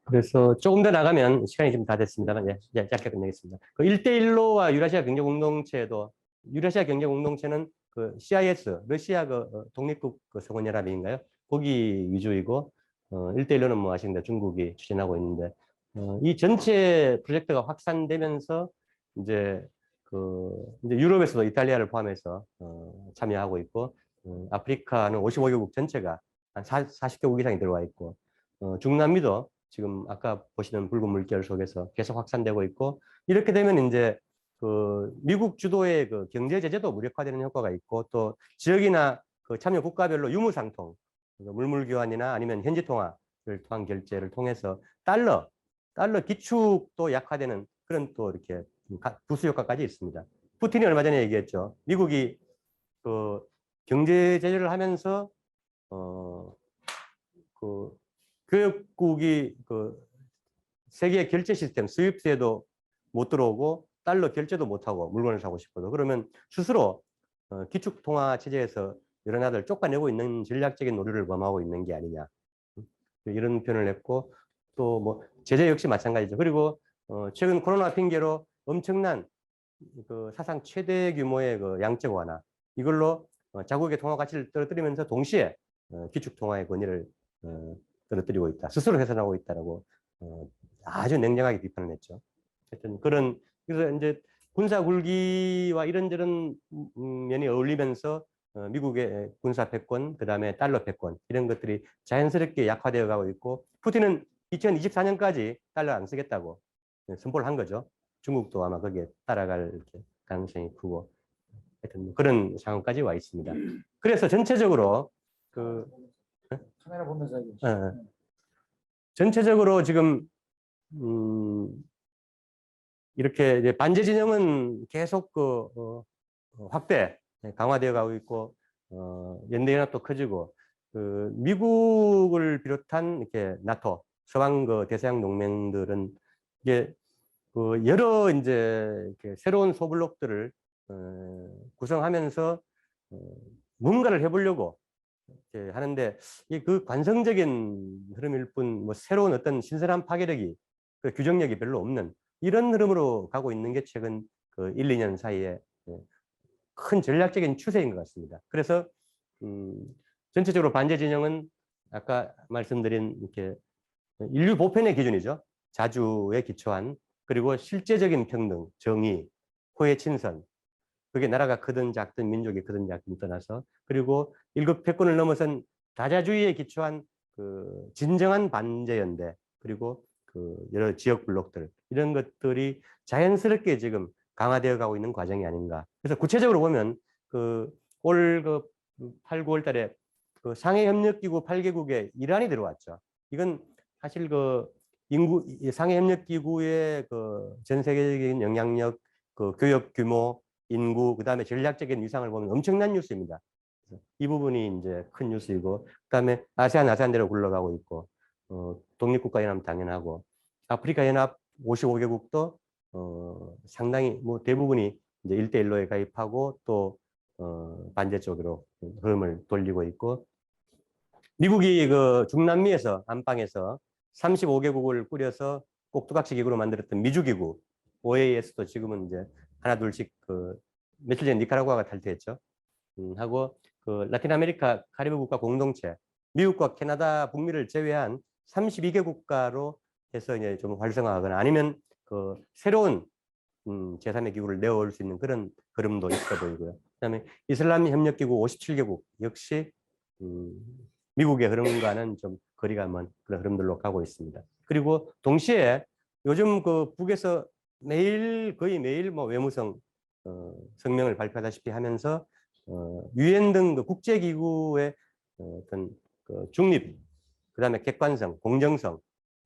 그래서 조금 더 나가면 시간이 좀 다 됐습니다만, 예, 짧게 끝내겠습니다. 그 1대1로와 유라시아 경제공동체도, 유라시아 경제공동체는 그 CIS, 러시아 그 독립국 그 성원연합인가요? 거기 위주이고, 1대1로는 뭐 아시는데 중국이 추진하고 있는데, 이 전체 프로젝트가 확산되면서 이제 이제 유럽에서도 이탈리아를 포함해서 참여하고 있고, 아프리카는 55개국 전체가 한 40개국 이상이 들어와 있고, 중남미도 지금 아까 보시는 붉은 물결 속에서 계속 확산되고 있고, 이렇게 되면 이제 그 미국 주도의 그 경제 제재도 무력화되는 효과가 있고, 또 지역이나 그 참여 국가별로 유무상통, 물물 교환이나 아니면 현지 통화를 통한 결제를 통해서 달러 기축도 약화되는 그런 또 이렇게 부수 효과까지 있습니다. 푸틴이 얼마 전에 얘기했죠. 미국이 그 경제 제재를 하면서 그 교역국이 그 세계 결제 시스템 스위프트에도 못 들어오고 달러 결제도 못 하고 물건을 사고 싶어도, 그러면 스스로 기축 통화 체제에서 여러 나라를 쫓아내고 있는 전략적인 노력을 범하고 있는 게 아니냐, 이런 표현을 했고, 또 뭐 제재 역시 마찬가지죠. 그리고 최근 코로나 핑계로 엄청난 그 사상 최대 규모의 그 양적 완화, 이걸로 자국의 통화 가치를 떨어뜨리면서 동시에 기축 통화의 권위를 떨어뜨리고 있다, 스스로 훼손하고 있다라고 아주 냉정하게 비판을 했죠. 하여튼 그래서 이제 군사 굴기와 이런저런 면이 어울리면서 미국의 군사 패권, 그 다음에 달러 패권, 이런 것들이 자연스럽게 약화되어 가고 있고, 푸틴은 2024년까지 달러 안 쓰겠다고 선포를 한 거죠. 중국도 아마 거기에 따라갈 가능성이 크고, 하여튼 뭐 그런 상황까지 와 있습니다. 그래서 전체적으로 카메라 보면서 전체적으로 지금 이렇게 이제 반제 진영은 계속 확대, 강화되어 가고 있고, 연대연합도 커지고, 미국을 비롯한 이렇게 나토, 서방 대서양 동맹들은 이게 여러 이제 이렇게 새로운 소블록들을 구성하면서 뭔가를 해보려고 이렇게 하는데, 그 관성적인 흐름일 뿐, 뭐 새로운 어떤 신선한 파괴력이, 그 규정력이 별로 없는 이런 흐름으로 가고 있는 게 최근 1, 2년 사이에 큰 전략적인 추세인 것 같습니다. 그래서 전체적으로 반제 진영은 아까 말씀드린 이렇게 인류 보편의 기준이죠. 자주에 기초한, 그리고 실제적인 평등, 정의, 호의 친선, 그게 나라가 크든 작든 민족이 크든 작든 떠나서, 그리고 일급 패권을 넘어선 다자주의에 기초한 진정한 반제연대, 그리고 여러 지역 블록들, 이런 것들이 자연스럽게 지금 강화되어 가고 있는 과정이 아닌가. 그래서 구체적으로 보면 올 8, 9월 달에 상해협력기구 8개국에 이란이 들어왔죠. 이건 사실 상해협력기구의 그 전 세계적인 영향력, 그 교역 규모, 인구, 그다음에 전략적인 위상을 보면 엄청난 뉴스입니다. 그래서 이 부분이 이제 큰 뉴스이고, 그다음에 아세안대로 굴러가고 있고, 독립국가 연합 당연하고, 아프리카 연합 55개국도 상당히 뭐 대부분이 이제 1대1로에 가입하고 또 반대쪽으로 흐름을 돌리고 있고, 미국이 그 중남미에서 안방에서 35개국을 꾸려서 꼭두각시 기구로 만들었던 미주기구 OAS도 지금은 이제 하나 둘씩 그 며칠 전에 니카라구아가 탈퇴했죠. 하고 그 라틴 아메리카 카리브 국가 공동체, 미국과 캐나다, 북미를 제외한 32개 국가로 해서 이제 좀 활성화하거나 아니면 그 새로운 제3의 기구를 내어올 수 있는 그런 흐름도 있어 보이고요. 그다음에 이슬람 협력기구 57개국 역시 미국의 흐름과는 좀 거리가 먼 그런 흐름들로 가고 있습니다. 그리고 동시에 요즘 그 북에서 거의 매일 뭐 외무성 성명을 발표하다시피 하면서 유엔 등 그 국제기구의 어떤 그 중립, 그다음에 객관성, 공정성,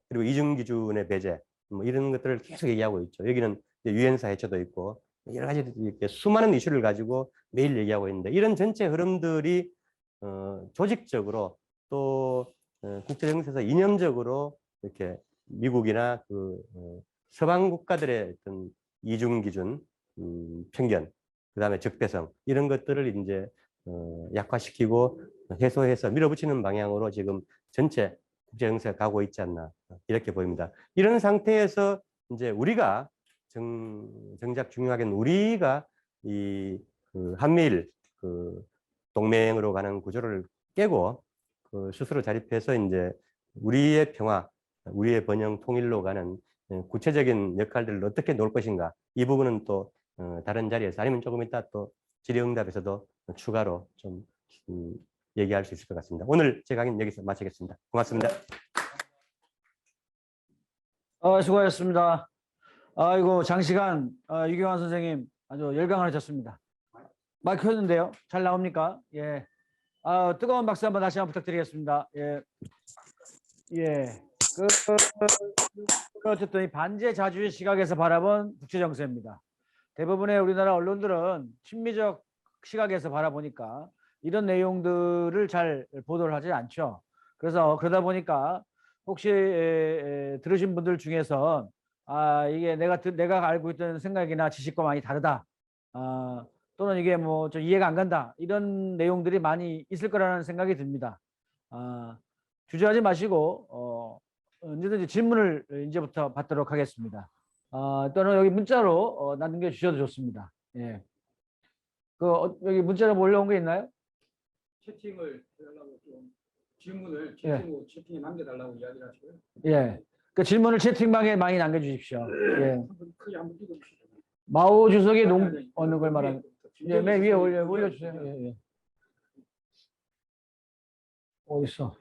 그리고 이중기준의 배제, 뭐 이런 것들을 계속 얘기하고 있죠. 여기는 유엔사 해체도 있고 여러 가지 이렇게 수많은 이슈를 가지고 매일 얘기하고 있는데, 이런 전체 흐름들이 조직적으로 또 국제 정세에서 이념적으로 이렇게 미국이나 그 서방 국가들의 어떤 이중 기준, 편견, 그다음에 적대성 이런 것들을 이제 약화시키고 해소해서 밀어붙이는 방향으로 지금 전체 국제 정세가 가고 있지 않나 이렇게 보입니다. 이런 상태에서 이제 우리가 정작 중요하게는 우리가 그 한미일 그 동맹으로 가는 구조를 깨고 그 스스로 자립해서 이제 우리의 평화, 우리의 번영, 통일로 가는 구체적인 역할들을 어떻게 놓을 것인가, 이 부분은 또 다른 자리에서 아니면 조금 이따 또 질의응답에서도 추가로 좀 얘기할 수 있을 것 같습니다. 오늘 제 강의는 여기서 마치겠습니다. 고맙습니다. 수고하셨습니다. 아이고, 장시간 유경환 선생님 아주 열광을 하셨습니다. 마이크 켰는데요. 잘 나옵니까? 예. 뜨거운 박수 한번 다시 한번 부탁드리겠습니다. 예. 예. 어쨌든 이 반제 자주의 시각에서 바라본 국제 정세입니다. 대부분의 우리나라 언론들은 친미적 시각에서 바라보니까 이런 내용들을 잘 보도를 하지 않죠. 그래서 그러다 보니까 혹시 들으신 분들 중에서 이게 내가 알고 있던 생각이나 지식과 많이 다르다, 또는 이게 뭐 좀 이해가 안 간다, 이런 내용들이 많이 있을 거라는 생각이 듭니다. 주저하지 마시고 언제든지 질문을 이제부터 받도록 하겠습니다. 또는 여기 문자로 남겨주셔도 좋습니다. 예. 여기 문자로 올라온 게 있나요? 채팅을 해달라고 좀 질문을 채팅으로 채팅에 남겨달라고 이야기를 하시고요. 예. 그 질문을 채팅방에 많이 남겨주십시오. 예. 크게 한번 읽어주시죠. 마오 주석의 어느 걸 말하는? 예, 맨 위에 올려주세요. 예, 예. 어딨어?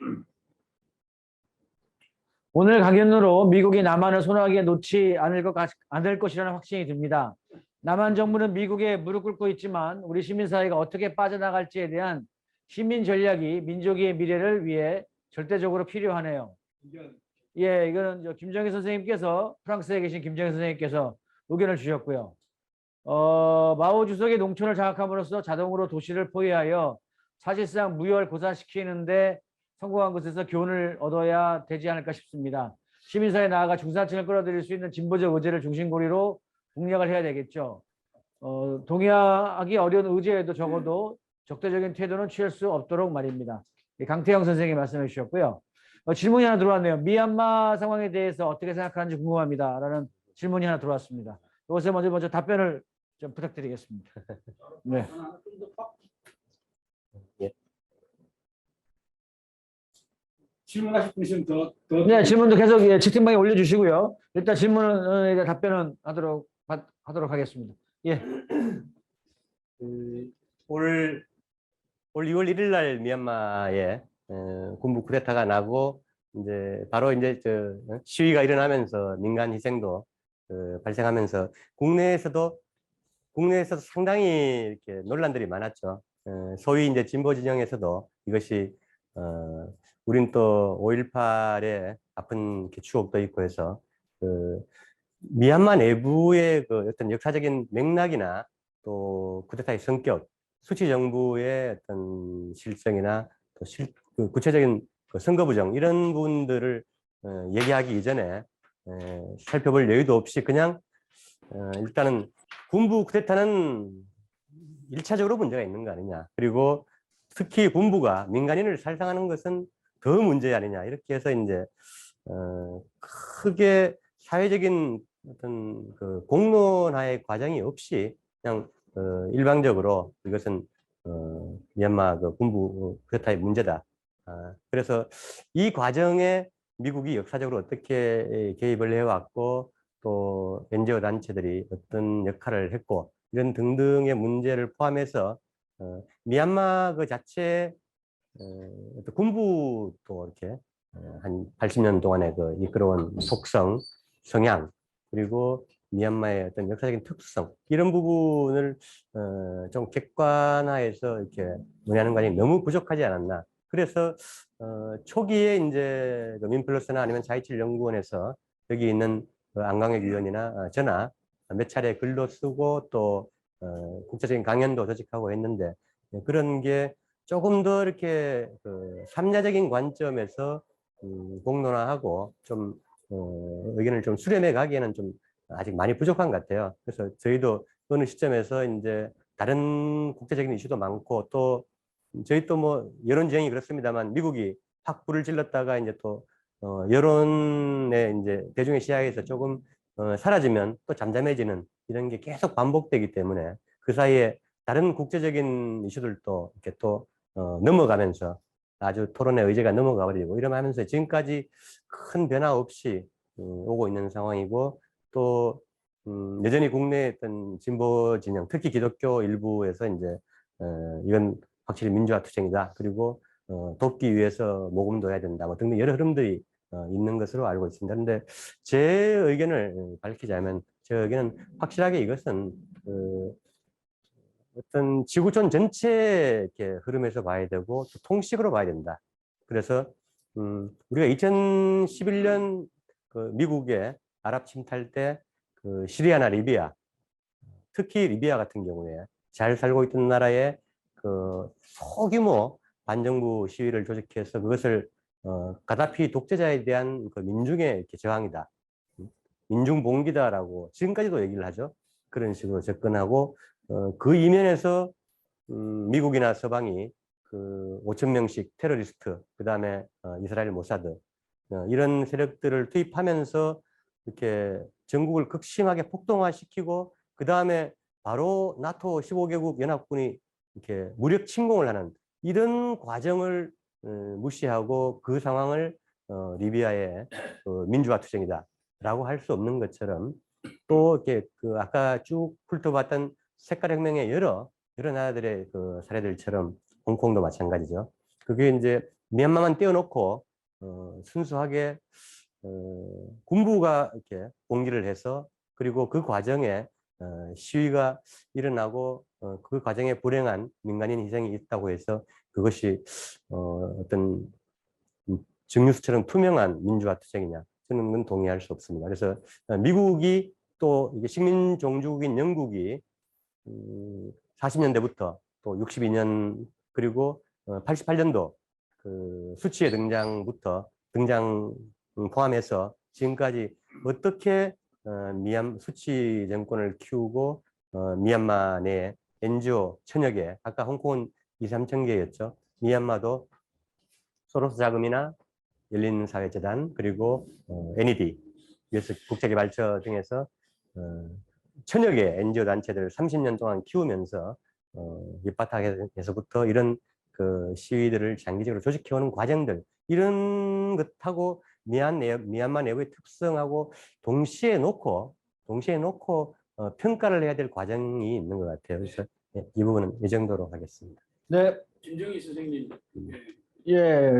오늘 강연으로 미국이 남한을 소나기에 놓지 않을 것이라는 확신이 듭니다. 남한 정부는 미국에 무릎 꿇고 있지만 우리 시민사회가 어떻게 빠져나갈지에 대한 시민 전략이 민족의 미래를 위해 절대적으로 필요하네요. 예, 이거는 김정희 선생님께서, 프랑스에 계신 김정희 선생님께서 의견을 주셨고요. 마오 주석의 농촌을 장악함으로써 자동으로 도시를 포위하여 사실상 무혈 고사시키는데 성공한 것에서 교훈을 얻어야 되지 않을까 싶습니다. 시민사회 나아가 중산층을 끌어들일 수 있는 진보적 의제를 중심고리로 공략을 해야 되겠죠. 동의하기 어려운 의제에도 적어도 적대적인 태도는 취할 수 없도록 말입니다. 강태영 선생님이 말씀해 주셨고요. 질문이 하나 들어왔네요. 미얀마 상황에 대해서 어떻게 생각하는지 궁금합니다. 라는 질문이 하나 들어왔습니다. 이것에 먼저 답변을 좀 부탁드리겠습니다. 네. 질문하실 분 있으면 더. 네, 질문도 계속 채팅방에 올려주시고요. 일단 질문은 답변은 하도록 하겠습니다. 예. 올 2월 1일 날 미얀마에 군부 쿠데타가 나고 이제 바로 이제 시위가 일어나면서 민간 희생도 발생하면서 국내에서도 상당히 이렇게 논란들이 많았죠. 소위 이제 진보 진영에서도 이것이 우린 또 5.18의 아픈 이렇게 추억도 있고 해서 그 미얀마 내부의 그 어떤 역사적인 맥락이나 또 쿠데타의 성격, 수치 정부의 어떤 실정이나 또 그 구체적인 그 선거 부정 이런 부분들을 얘기하기 이전에 살펴볼 여유도 없이 그냥 일단은 군부 쿠데타는 1차적으로 문제가 있는 거 아니냐. 그리고 특히 군부가 민간인을 살상하는 것은 더 문제 아니냐. 이렇게 해서 이제 크게 사회적인 어떤 그 공론화의 과정이 없이 그냥 일방적으로 이것은 미얀마 그 군부 쿠데타의 문제다. 그래서 이 과정에 미국이 역사적으로 어떻게 개입을 해왔고 또 NGO 단체들이 어떤 역할을 했고 이런 등등의 문제를 포함해서 미얀마 그 자체 어떤 군부도 이렇게 한 80년 동안의 그 이끌어온 속성, 성향 그리고 미얀마의 어떤 역사적인 특수성 이런 부분을 좀 객관화해서 이렇게 논의하는 과정이 너무 부족하지 않았나. 그래서 초기에 이제 그 민플러스나 아니면 4.27 연구원에서 여기 있는 그 안광혁 위원이나 저나 몇 차례 글도 쓰고 또 국제적인 강연도 조직하고 했는데 그런 게 조금 더 이렇게 그 삼자적인 관점에서 공론화하고 좀 의견을 좀 수렴해 가기에는 좀 아직 많이 부족한 것 같아요. 그래서 저희도 어느 시점에서 이제 다른 국제적인 이슈도 많고 또 저희 또 뭐 여론 지형이 그렇습니다만 미국이 확 불을 질렀다가 이제 또 여론의 이제 대중의 시야에서 조금 사라지면 또 잠잠해지는 이런 게 계속 반복되기 때문에 그 사이에 다른 국제적인 이슈들도 이렇게 또 넘어가면서 아주 토론의 의제가 넘어가 버리고 이러면서 지금까지 큰 변화 없이 오고 있는 상황이고 또 여전히 국내 어떤 진보 진영 특히 기독교 일부에서 이제 이건 확실히 민주화 투쟁이다. 그리고 돕기 위해서 모금도 해야 된다. 뭐 등등 여러 흐름들이 있는 것으로 알고 있습니다. 그런데 제 의견을 밝히자면 제 의견은 확실하게 이것은 어떤 지구촌 전체 이렇게 흐름에서 봐야 되고 또 통식으로 봐야 된다. 그래서 우리가 2011년 그 미국의 아랍 침탈 때 그 시리아나 리비아 특히 리비아 같은 경우에 잘 살고 있던 나라에 그 소규모 반정부 시위를 조직해서 그것을 가다피 독재자에 대한 그 민중의 이렇게 저항이다. 민중 봉기다라고 지금까지도 얘기를 하죠. 그런 식으로 접근하고 그 이면에서 미국이나 서방이 그 5천 명씩 테러리스트, 그 다음에 이스라엘 모사드 이런 세력들을 투입하면서 이렇게 전국을 극심하게 폭동화시키고 그 다음에 바로 나토 15개국 연합군이 이렇게 무력 침공을 하는 이런 과정을 무시하고 그 상황을 리비아의 민주화 투쟁이다라고 할 수 없는 것처럼 또 이렇게 그 아까 쭉 훑어봤던 색깔혁명의 여러 나라들의 그 사례들처럼 홍콩도 마찬가지죠. 그게 이제 미얀마만 떼어놓고 순수하게 군부가 이렇게 봉기를 해서 그리고 그 과정에 시위가 일어나고 그 과정에 불행한 민간인 희생이 있다고 해서 그것이 어떤 증류수처럼 투명한 민주화 투쟁이냐 저는 그건 동의할 수 없습니다. 그래서 미국이 또 이게 식민종주국인 영국이 40년대부터 또 62년 그리고 88년도 그 수치의 등장 포함해서 지금까지 어떻게 수치 정권을 키우고 미얀마 내 NGO 천여 개, 아까 홍콩은 2, 3천 개였죠. 미얀마도 소로스 자금이나 열린사회재단 그리고 NED, US 국제개발처 등에서 천여 개 NGO 단체들을 30년 동안 키우면서 밑바닥에서부터 이런 그 시위들을 장기적으로 조직해오는 과정들 이런 것하고 미얀마 내부의 특성하고 동시에 놓고 평가를 해야 될 과정이 있는 것 같아요. 그래서 이 부분은 이 정도로 하겠습니다. 네, 김정희 선생님, 예,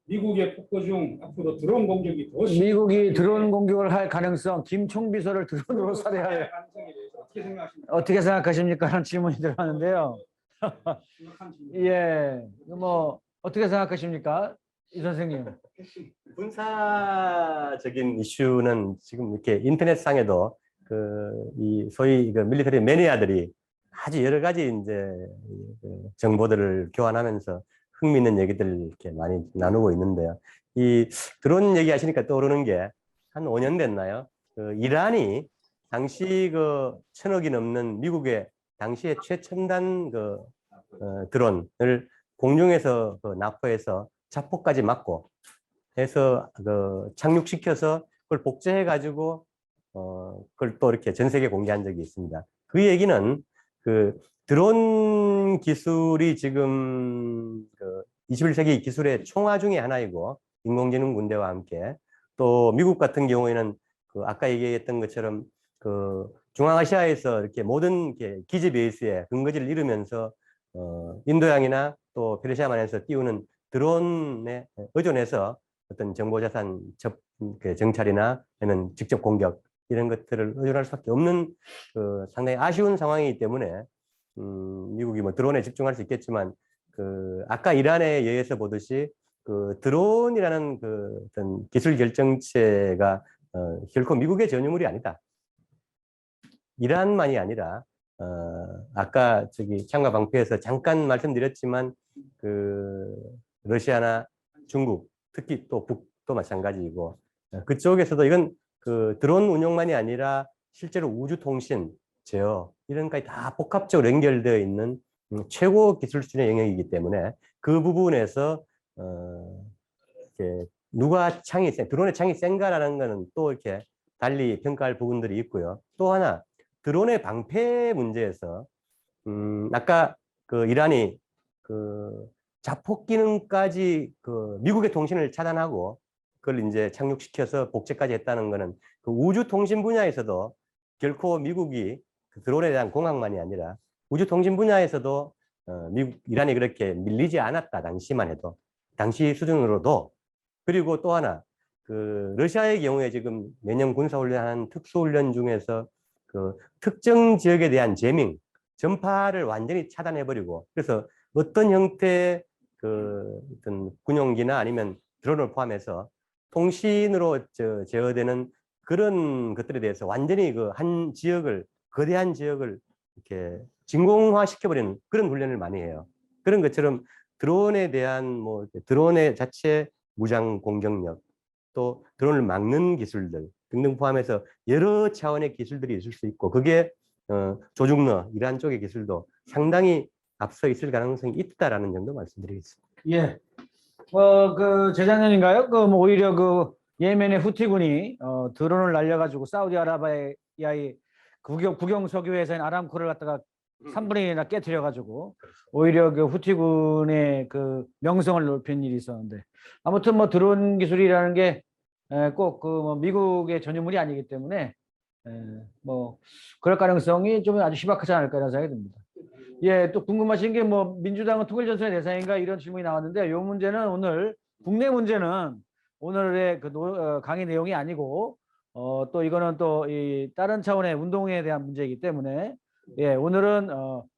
미국의 폭거 중 앞으로 드론 공격이 더 미국이 드론 공격을 할 가능성, 김총 비서를 드론으로 살해할 가능성에 대해서 어떻게 생각하십니까? 어떻게 생각하십니까? 하는 질문이 들어왔는데요. 심각한 질문. 예, 뭐 어떻게 생각하십니까? 이 선생님. 군사적인 이슈는 지금 이렇게 인터넷상에도 이 소위 그 밀리터리 매니아들이 아주 여러 가지 이제 그 정보들을 교환하면서 흥미있는 얘기들을 이렇게 많이 나누고 있는데요. 이 드론 얘기하시니까 떠오르는 게 한 5년 됐나요? 이란이 당시 1,000억이 넘는 미국의 당시의 최첨단 드론을 공중에서 납포해서 자포까지 맞고 해서 착륙시켜서 그걸 복제해 가지고 그걸 또 이렇게 전 세계에 공개한 적이 있습니다. 그 얘기는 드론 기술이 지금 21세기 기술의 총화 중에 하나이고, 인공지능 군대와 함께 또 미국 같은 경우에는 아까 얘기했던 것처럼 중앙아시아에서 이렇게 모든 기지 베이스에 근거지를 이루면서 인도양이나 또 페르시아만에서 띄우는 드론에 의존해서 어떤 정보자산 정찰이나 아니면 직접 공격 이런 것들을 의존할 수밖에 없는 상당히 아쉬운 상황이기 때문에 미국이 뭐 드론에 집중할 수 있겠지만 아까 이란에 의해서 보듯이 드론이라는 어떤 기술 결정체가 결코 미국의 전유물이 아니다. 이란만이 아니라 아까 창과 방패에서 잠깐 말씀드렸지만 러시아나 중국, 특히 또 북도 마찬가지이고, 그쪽에서도 이건 드론 운용만이 아니라 실제로 우주 통신, 제어 이런 것까지 다 복합적으로 연결되어 있는 최고 기술 수준의 영역이기 때문에 그 부분에서 이렇게 누가 드론의 창이 센가라는 거는 또 이렇게 달리 평가할 부분들이 있고요. 또 하나, 드론의 방패 문제에서 아까 이란이 자폭 기능까지 미국의 통신을 차단하고 그걸 이제 착륙시켜서 복제까지 했다는 거는 우주 통신 분야에서도 결코 미국이 드론에 대한 공학만이 아니라 우주 통신 분야에서도 이란이 그렇게 밀리지 않았다, 당시만 해도, 당시 수준으로도. 그리고 또 하나, 러시아의 경우에 지금 매년 군사훈련하는 특수훈련 중에서 특정 지역에 대한 제밍, 전파를 완전히 차단해버리고, 그래서 어떤 형태의 어떤 군용기나 아니면 드론을 포함해서 통신으로 제어되는 그런 것들에 대해서 완전히 한 지역을, 거대한 지역을 이렇게 진공화 시켜버리는 그런 훈련을 많이 해요. 그런 것처럼 드론에 대한 드론의 자체 무장 공격력, 또 드론을 막는 기술들 등등 포함해서 여러 차원의 기술들이 있을 수 있고, 그게 조중러 이란 쪽의 기술도 상당히 앞서 있을 가능성이 있다라는 점도 말씀드리겠습니다. 예. 재작년인가요? 오히려 예멘의 후티군이 드론을 날려가지고 사우디아라비아의 국영 석유 회사인 아람코를 갖다가 3분의 1이나 깨트려가지고 오히려 후티군의 명성을 높인 일이 있었는데, 아무튼 드론 기술이라는 게 꼭 미국의 전유물이 아니기 때문에 그럴 가능성이 좀 아주 희박하지 않을까 이런 생각이 듭니다. 예, 또 궁금하신 게 민주당은 통일전선의 대상인가 이런 질문이 나왔는데, 이 문제는 국내 문제는 오늘의 강의 내용이 아니고 또 이거는 또 다른 차원의 운동에 대한 문제이기 때문에, 예, 오늘은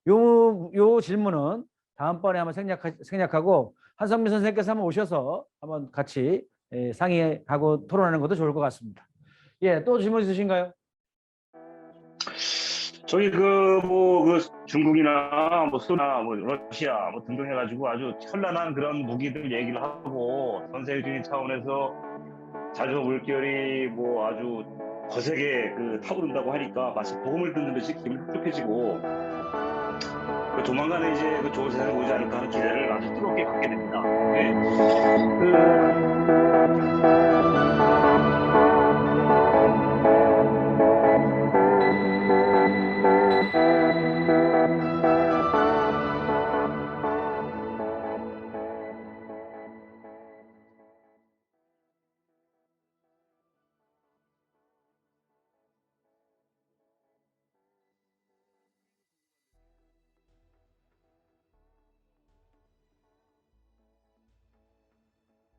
요 질문은 다음번에 한번 생략하고 한성민 선생님께서 한번 오셔서 한번 같이 상의하고 토론하는 것도 좋을 것 같습니다. 예, 또 질문 있으신가요? 저희 중국이나 소나 러시아 등등 해가지고 아주 현란한 그런 무기들 얘기를 하고 전 세계적인 차원에서 자주 물결이 아주 거세게 타오른다고 하니까 마치 보험을 듣는 듯이 기분이 흡족해지고, 조만간에 이제 좋은 세상이 오지 않을까 하는 기대를 아주 뜨겁게 갖게 됩니다. 네.